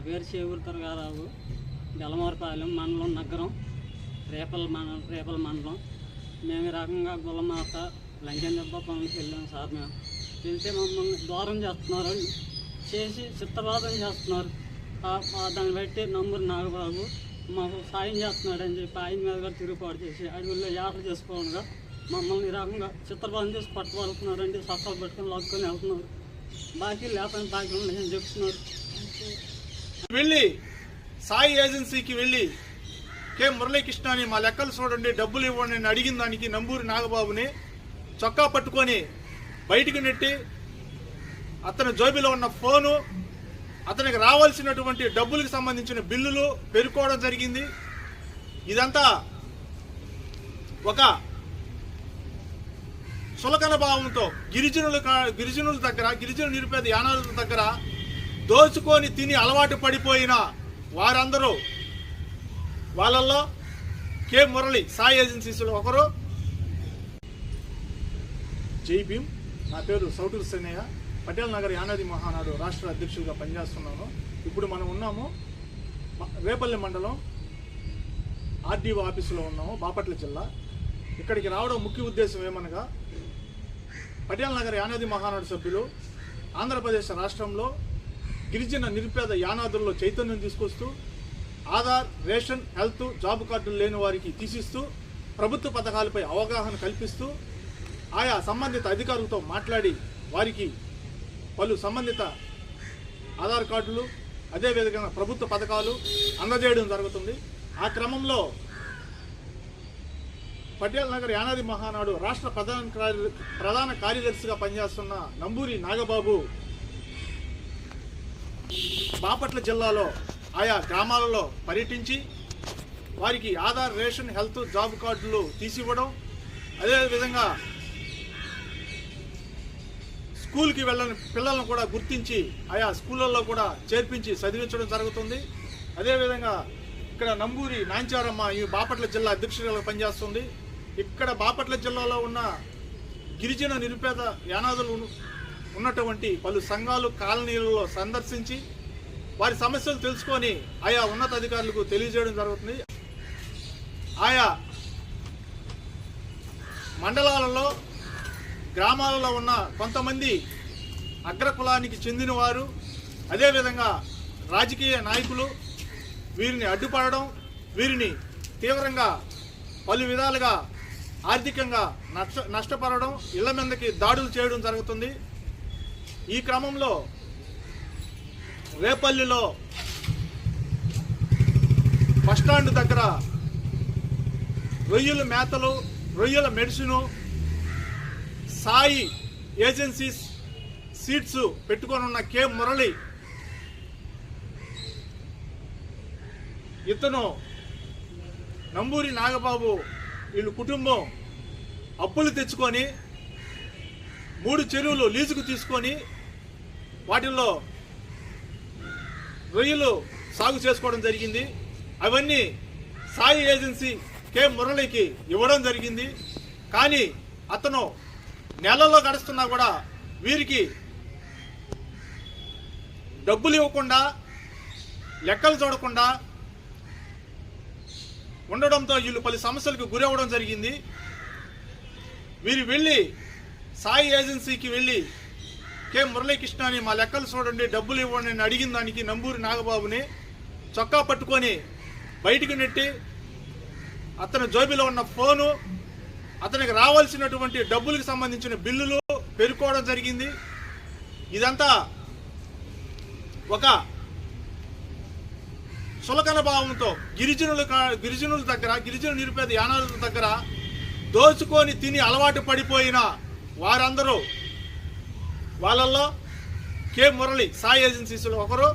పేరు చేవూరు దుర్గారావు, బెలమూరపాలెం మండలం, నగరం, రేపల మండలం. మేము ఈ రకంగా గుల్లమాత లంకెన్ దెబ్బ పనులకు వెళ్ళాం సార్. మేము వెళ్తే మమ్మల్ని దూరం చేస్తున్నారు, చేసి చిత్తబాధం చేస్తున్నారు. దాన్ని బట్టి నంబూరి నాగబాబు మాకు సాయం చేస్తున్నాడు అని చెప్పి ఆయన మీద కూడా తిరుగుబాటు చేసి అడవుల్లో యాత్ర చేసుకోవడంగా మమ్మల్ని ఈ రకంగా చిత్రబాధం చేసి పట్టుబడుతున్నారండి. సొక్కలు పెట్టుకొని లాక్కొని వెళ్తున్నారు. బాకీ లేపని బాకీ ఉన్నాయని చెప్తున్నారు. వెళ్ళి సాయి ఏజెన్సీకి వెళ్ళి కె మురళీకృష్ణ అని మా లెక్కలు చూడండి, డబ్బులు ఇవ్వండి అని అడిగిన దానికి నంబూరి నాగబాబుని చొక్కా పట్టుకొని బయటికి నెట్టి అతని జోబిలో ఉన్న ఫోను, అతనికి రావాల్సినటువంటి డబ్బులకు సంబంధించిన బిల్లులు పెరుకోవడం జరిగింది. ఇదంతా ఒక చులకన భావంతో గిరిజనుల దగ్గర, గిరిజన నిరుపేద యానాదుల దగ్గర దోచుకొని తిని అలవాటు పడిపోయిన వారందరూ, వాళ్ళల్లో కె మురళి సాయి ఏజెన్సీస్లో ఒకరు. జై భీమ్. నా పేరు సౌటూరు సేనయ్య, పటేల్ నగర్ యానాది మహానాడు రాష్ట్ర అధ్యక్షులుగా పనిచేస్తున్నాను. ఇప్పుడు మనం ఉన్నాము రేపల్లి మండలం ఆర్డీఓ ఆఫీసులో ఉన్నాము, బాపట్ల జిల్లా. ఇక్కడికి రావడం ముఖ్య ఉద్దేశం ఏమనగా, పటేల్ నగర్ యానాది మహానాడు సభ్యులు ఆంధ్రప్రదేశ్ రాష్ట్రంలో గిరిజన నిరుపేద యానాదుల్లో చైతన్యం తీసుకొస్తూ ఆధార్, రేషన్, హెల్త్, జాబ్ కార్డులు లేని వారికి తీసిస్తూ ప్రభుత్వ పథకాలపై అవగాహన కల్పిస్తూ ఆయా సంబంధిత అధికారులతో మాట్లాడి వారికి పలు సంబంధిత ఆధార్ కార్డులు, అదేవిధంగా ప్రభుత్వ పథకాలు అందజేయడం జరుగుతుంది. ఆ క్రమంలో పటేల్ నగర్ యానాది మహానాడు రాష్ట్ర ప్రధాన కార్యదర్శిగా పనిచేస్తున్న నంబూరి నాగబాబు బాపట్ల జిల్లాలో ఆయా గ్రామాలలో పర్యటించి వారికి ఆధార్, రేషన్, హెల్త్, జాబ్ కార్డులు తీసివ్వడం, అదేవిధంగా స్కూల్కి వెళ్ళని పిల్లలను కూడా గుర్తించి ఆయా స్కూళ్ళల్లో కూడా చేర్పించి చదివించడం జరుగుతుంది. అదేవిధంగా ఇక్కడ నంబూరి నాంచారమ్మ ఈ బాపట్ల జిల్లా అధ్యక్షులుగా పనిచేస్తుంది. ఇక్కడ బాపట్ల జిల్లాలో ఉన్న గిరిజన నిరుపేద యానాదులు ఉన్నటువంటి పలు సంఘాలు, కాలనీలలో సందర్శించి వారి సమస్యలు తెలుసుకొని ఆయా ఉన్నతాధికారులకు తెలియజేయడం జరుగుతుంది. ఆయా మండలాలలో, గ్రామాలలో ఉన్న కొంతమంది అగ్రకులానికి చెందిన వారు, అదేవిధంగా రాజకీయ నాయకులు వీరిని అడ్డుపడడం, వీరిని తీవ్రంగా పలు విధాలుగా ఆర్థికంగా నష్టపడడం, ఇళ్ల మీదకి దాడులు చేయడం జరుగుతుంది. ఈ క్రమంలో రేపల్లిలో బస్టాండ్ దగ్గర రొయ్యల మేతలు, రొయ్యల మెడిసిను, సాయి ఏజెన్సీస్ సీట్స్ పెట్టుకొని ఉన్న కె మురళి, ఇతను నంబూరి నాగబాబు వీళ్ళ కుటుంబం అప్పులు తెచ్చుకొని 3 చెరువులు లీజుకు తీసుకొని వాటిల్లో రొయ్యలు సాగు చేసుకోవడం జరిగింది. అవన్నీ సాయి ఏజెన్సీ కె మురళికి ఇవ్వడం జరిగింది. కానీ అతను నెలలో గడుస్తున్నా కూడా వీరికి డబ్బులు ఇవ్వకుండా, లెక్కలు చూడకుండా ఉండడంతో వీళ్ళు పలు సమస్యలకు గురవ్వడం జరిగింది. వీరు వెళ్ళి సాయి ఏజెన్సీకి వెళ్ళి కె మురళీకృష్ణ అని మా లెక్కలు చూడండి, డబ్బులు ఇవ్వండి అని అడిగిన దానికి నంబూరి నాగబాబుని చొక్కా పట్టుకొని బయటికి నెట్టి అతని జోబిలో ఉన్న ఫోను, అతనికి రావాల్సినటువంటి డబ్బులకు సంబంధించిన బిల్లులు పెరుకోవడం జరిగింది. ఇదంతా ఒక చులకన భావంతో గిరిజనుల దగ్గర, గిరిజన నిరుపేద యానాదుల దగ్గర దోచుకొని తిని అలవాటు పడిపోయిన వారందరూ, వాళ్ళల్లో కె మురళి సాయి ఏజెన్సీస్లో ఒకరు.